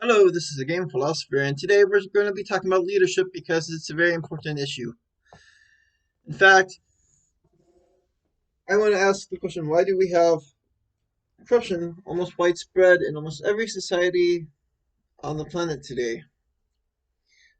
Hello, this is a game philosopher, and today we're going to be talking about leadership because it's a very important issue. In fact, I want to ask the question, why do we have corruption almost widespread in almost every society on the planet today?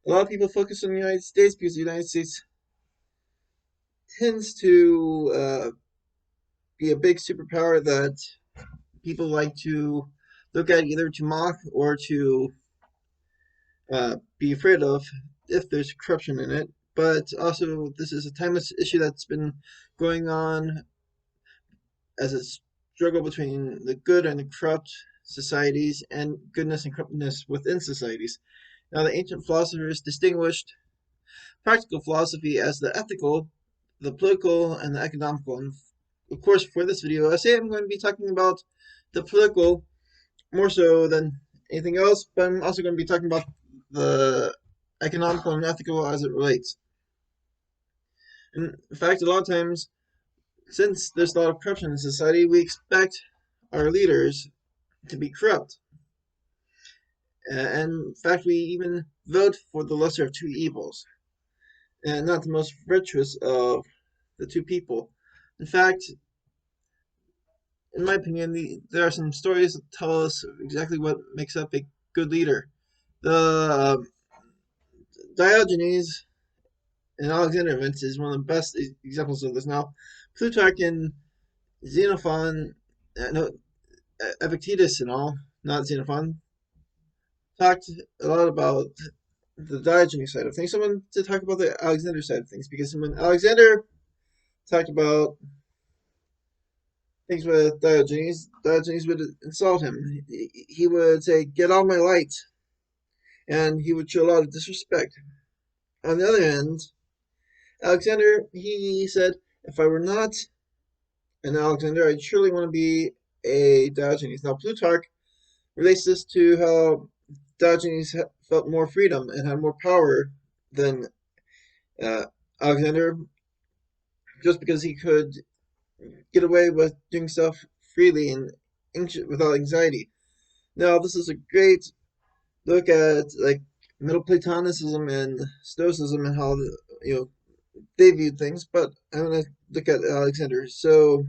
A lot of people focus on the United States because the United States tends to be a big superpower that people like to look at either to mock or to be afraid of if there's corruption in it. But also, this is a timeless issue that's been going on as a struggle between the good and the corrupt societies and goodness and corruptness within societies. Now, the ancient philosophers distinguished practical philosophy as the ethical, the political, and the economical. And of course, for this video essay, I'm going to be talking about the political more so than anything else, but I'm also going to be talking about the economical and ethical as it relates. And in fact, a lot of times, since there's a lot of corruption in society, we expect our leaders to be corrupt. And in fact, we even vote for the lesser of two evils, and not the most virtuous of the two people. In fact, in my opinion, there are some stories that tell us exactly what makes up a good leader. The Diogenes and Alexander events is one of the best examples of this. Now, Plutarch and Xenophon, no, Epictetus and all, not Xenophon, talked a lot about the Diogenes side of things. Someone to talk about the Alexander side of things, because when Alexander talked about things with Diogenes, Diogenes would insult him. He would say, "Get out of my light," and he would show a lot of disrespect. On the other hand, Alexander, he said, "If I were not an Alexander, I'd surely want to be a Diogenes." Now, Plutarch relates this to how Diogenes felt more freedom and had more power than uh, Alexander, just because he could get away with doing stuff freely and without anxiety. Now, this is a great look at like Middle Platonism and Stoicism and how they viewed things. But I'm gonna look at Alexander. So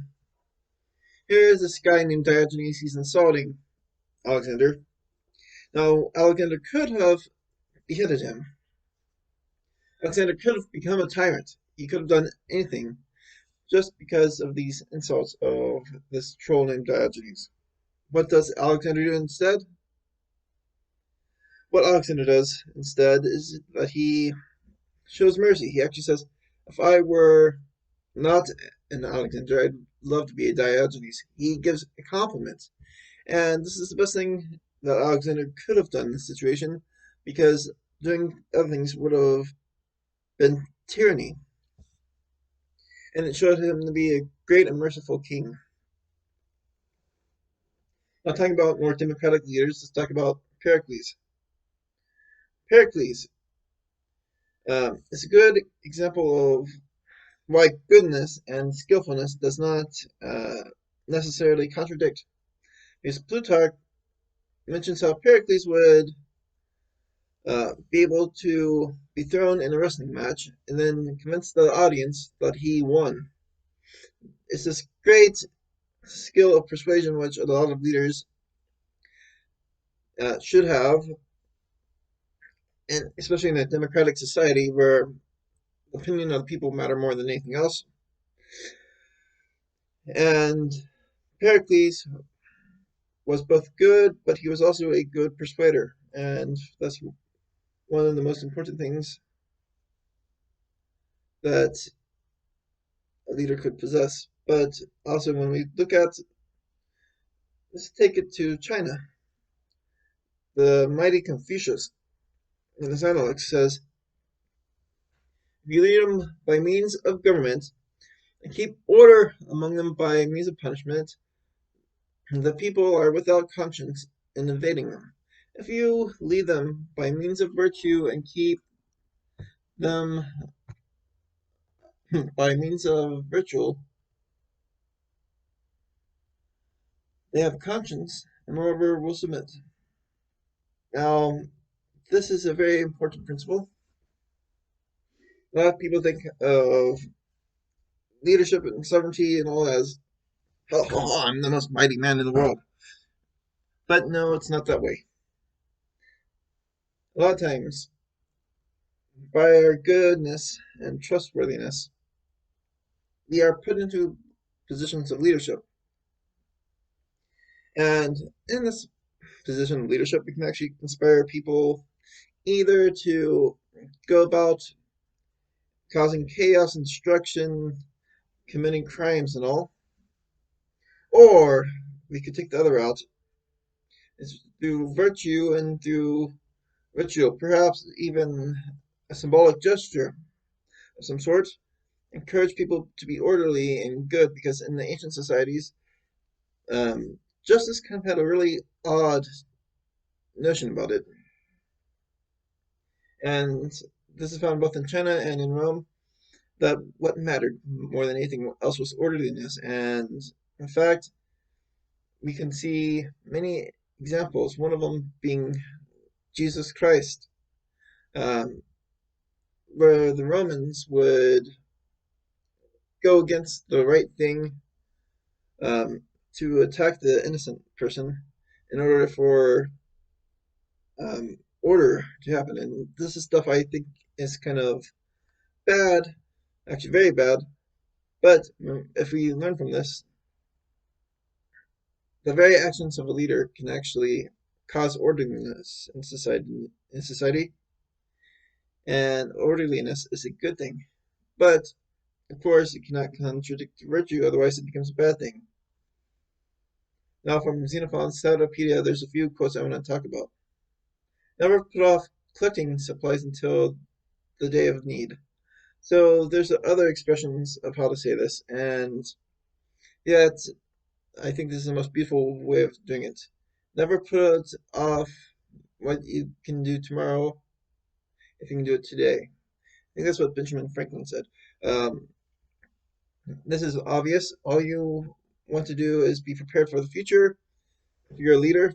here's this guy named Diogenes. He's insulting Alexander. Now, Alexander could have beheaded him. Alexander could have become a tyrant. He could have done anything just because of these insults of this troll named Diogenes. What does Alexander do instead? What Alexander does instead is that he shows mercy. He actually says, "If I were not an Alexander, I'd love to be a Diogenes." He gives a compliment. And this is the best thing that Alexander could have done in this situation, because doing other things would have been tyranny. And it showed him to be a great and merciful king. Now, talking about more democratic leaders, let's talk about Pericles. Pericles is a good example of why goodness and skillfulness does not necessarily contradict. Because Plutarch mentions how Pericles would be able to be thrown in a wrestling match and then convince the audience that he won. It's this great skill of persuasion which a lot of leaders should have, and especially in a democratic society where the opinion of the people matter more than anything else. And Pericles was both good, but he was also a good persuader, and that's one of the most important things that a leader could possess. But also, when we look at, let's take it to China. The mighty Confucius in his Analects says, "If you lead them by means of government and keep order among them by means of punishment, the people are without conscience in invading them. If you lead them by means of virtue and keep them by means of ritual, they have conscience and moreover will submit." Now, this is a very important principle. A lot of people think of leadership and sovereignty and all as, oh, I'm the most mighty man in the world. But no, it's not that way. A lot of times, by our goodness and trustworthiness, we are put into positions of leadership. And in this position of leadership, we can actually inspire people either to go about causing chaos and destruction, committing crimes and all, or we could take the other route, is through virtue and through ritual, perhaps even a symbolic gesture of some sort, encourage people to be orderly and good, because in the ancient societies, justice kind of had a really odd notion about it. And this is found both in China and in Rome, that what mattered more than anything else was orderliness. And in fact, we can see many examples, one of them being Jesus Christ, um, where the Romans would go against the right thing, um, to attack the innocent person in order for order to happen. And this is stuff I think is kind of bad, actually very bad. But if we learn from this, the very actions of a leader can actually cause orderliness in society, and orderliness is a good thing. But of course, it cannot contradict virtue, otherwise it becomes a bad thing. Now, from Xenophon's Statopedia, there's a few quotes I want to talk about. Never put off collecting supplies until the day of need. So there's other expressions of how to say this, and yet I think this is the most beautiful way of doing it. Never put off what you can do tomorrow if you can do it today. I think that's what Benjamin Franklin said. Um, this is obvious. All you want to do is be prepared for the future. If you're a leader,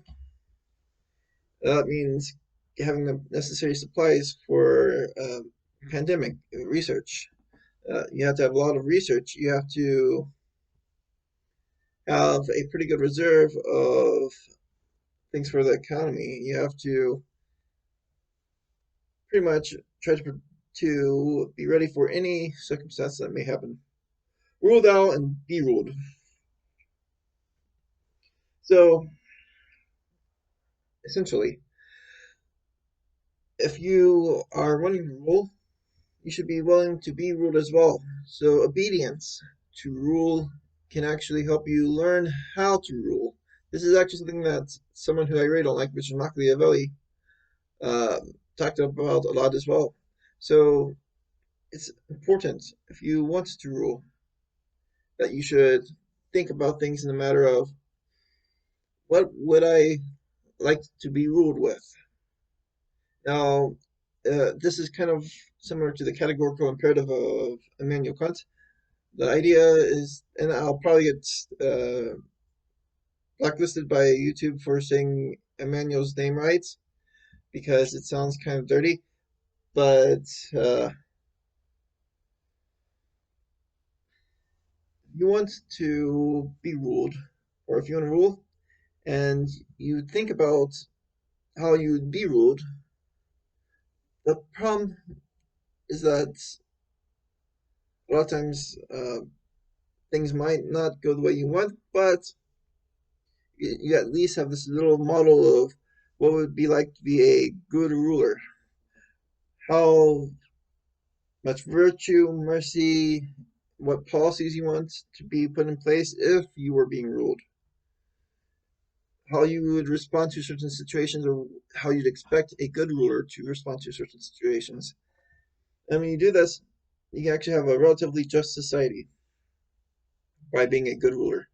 that means having the necessary supplies for pandemic research. You have to have a lot of research. You have to have a pretty good reserve of things for the economy. You have to pretty much try to be ready for any circumstance that may happen. Rule thou and be ruled. So essentially, if you are wanting to rule, you should be willing to be ruled as well. So obedience to rule can actually help you learn how to rule. This is actually something that someone who I really don't like, Richard Machiavelli, talked about a lot as well. So it's important, if you want to rule, that you should think about things in the matter of, what would I like to be ruled with? Now, this is kind of similar to the categorical imperative of Immanuel Kant. The idea is, and I'll probably get blacklisted by YouTube for saying Emmanuel's name right, because it sounds kind of dirty, but you want to be ruled, or if you want to rule, and you think about how you would be ruled, the problem is that a lot of times things might not go the way you want, but you at least have this little model of what would be like to be a good ruler. How much virtue, mercy, what policies you want to be put in place if you were being ruled. How you would respond to certain situations, or how you'd expect a good ruler to respond to certain situations. And when you do this, you can actually have a relatively just society by being a good ruler.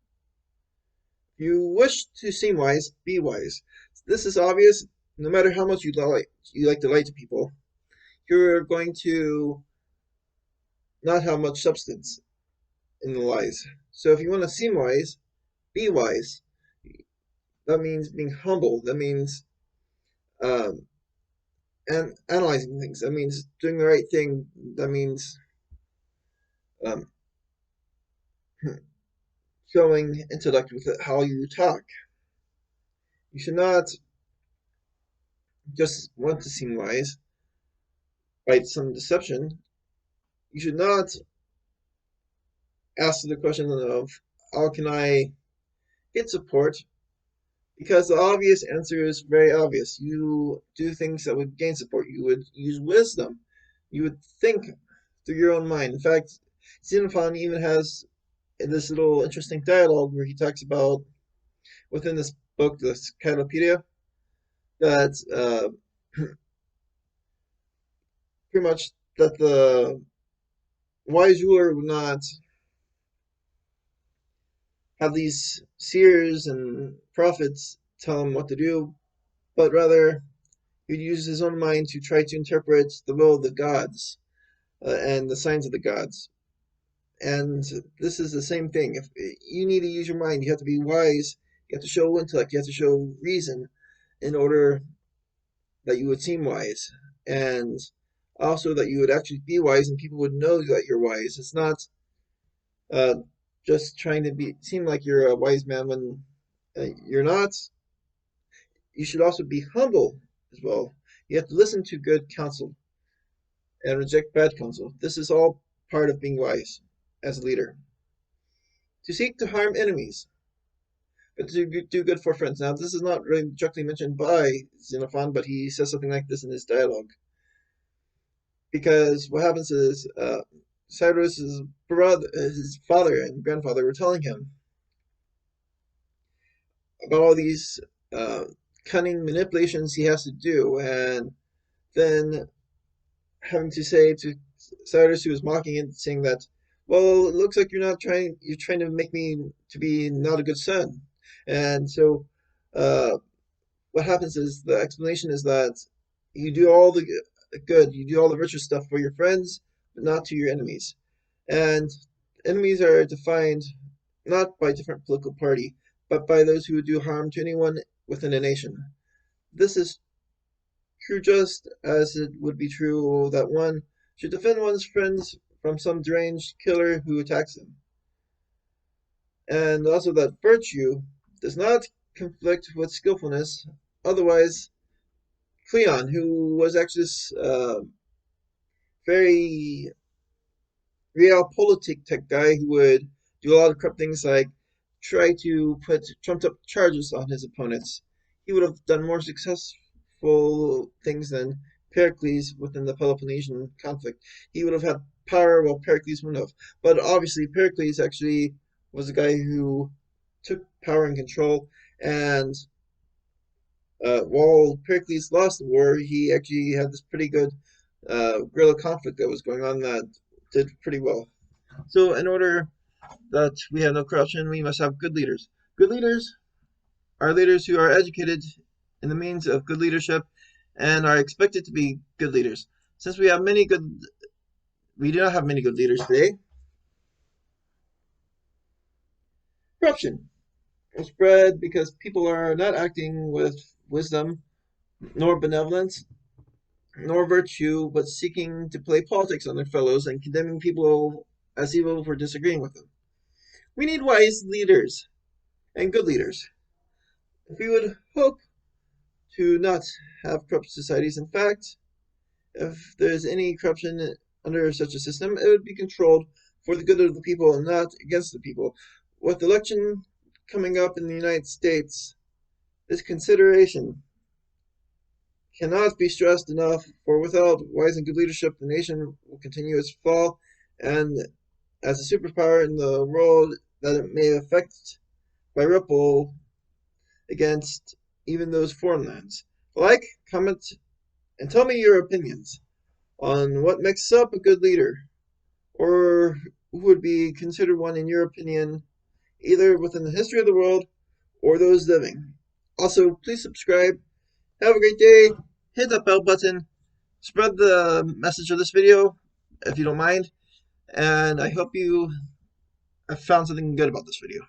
If you wish to seem wise, be wise. This is obvious. No matter how much you like to lie to people, you're going to not have much substance in the lies. So if you want to seem wise, be wise. That means being humble. That means um, and analyzing things. That means doing the right thing. That means um, showing intellect with how you talk. You should not just want to seem wise by some deception. You should not ask the question of how can I get support, because the obvious answer is very obvious. You do things that would gain support. You would use wisdom. You would think through your own mind. In fact, Xenophon even has this little interesting dialogue where he talks about within this book, the Cyclopedia, that pretty much that the wise ruler would not have these seers and prophets tell him what to do, but rather he'd use his own mind to try to interpret the will of the gods and the signs of the gods. And this is the same thing. If you need to use your mind, you have to be wise. You have to show intellect. You have to show reason in order that you would seem wise, and also that you would actually be wise, and people would know that you're wise. It's not uh, just trying to be seem like you're a wise man when you're not. You should also be humble as well. You have to listen to good counsel and reject bad counsel. This is all part of being wise as a leader. To seek to harm enemies, but to do good for friends. Now, this is not really directly mentioned by Xenophon, but he says something like this in his dialogue. Because what happens is Cyrus's brother, his father and grandfather were telling him about all these uh, cunning manipulations he has to do, and then having to say to Cyrus, who was mocking it, saying that, well, it looks like you're trying to make me to be not a good son. And so uh, what happens is the explanation is that you do all the good, you do all the virtuous stuff for your friends, but not to your enemies. And enemies are defined not by different political party, but by those who would do harm to anyone within a nation. This is true just as it would be true that one should defend one's friends from some deranged killer who attacks them. And also that virtue does not conflict with skillfulness. Otherwise, Cleon, who was actually this very realpolitik type guy who would do a lot of corrupt things like try to put trumped up charges on his opponents. He would have done more successful things than Pericles within the Peloponnesian conflict. He would have had power while Pericles wouldn't have. But obviously, Pericles actually was a guy who took power and control, and while Pericles lost the war, he actually had this pretty good guerrilla conflict that was going on that did pretty well. So, in order that we have no corruption, we must have good leaders. Good leaders are leaders who are educated in the means of good leadership and are expected to be good leaders. Since we do not have many good leaders today, corruption will spread because people are not acting with wisdom, nor benevolence, nor virtue, but seeking to play politics on their fellows and condemning people as evil for disagreeing with them. We need wise leaders and good leaders. If we would hope to not have corrupt societies, in fact, if there's any corruption under such a system, it would be controlled for the good of the people and not against the people. With the election coming up in the United States, this consideration cannot be stressed enough, for without wise and good leadership, the nation will continue its fall, and as a superpower in the world that it may affect by ripple against even those foreign lands. Like, comment, and tell me your opinions on what makes up a good leader, or who would be considered one in your opinion, either within the history of the world or those living. Also, please subscribe. Have a great day. Hit that bell button. Spread the message of this video if you don't mind. And I hope you have found something good about this video.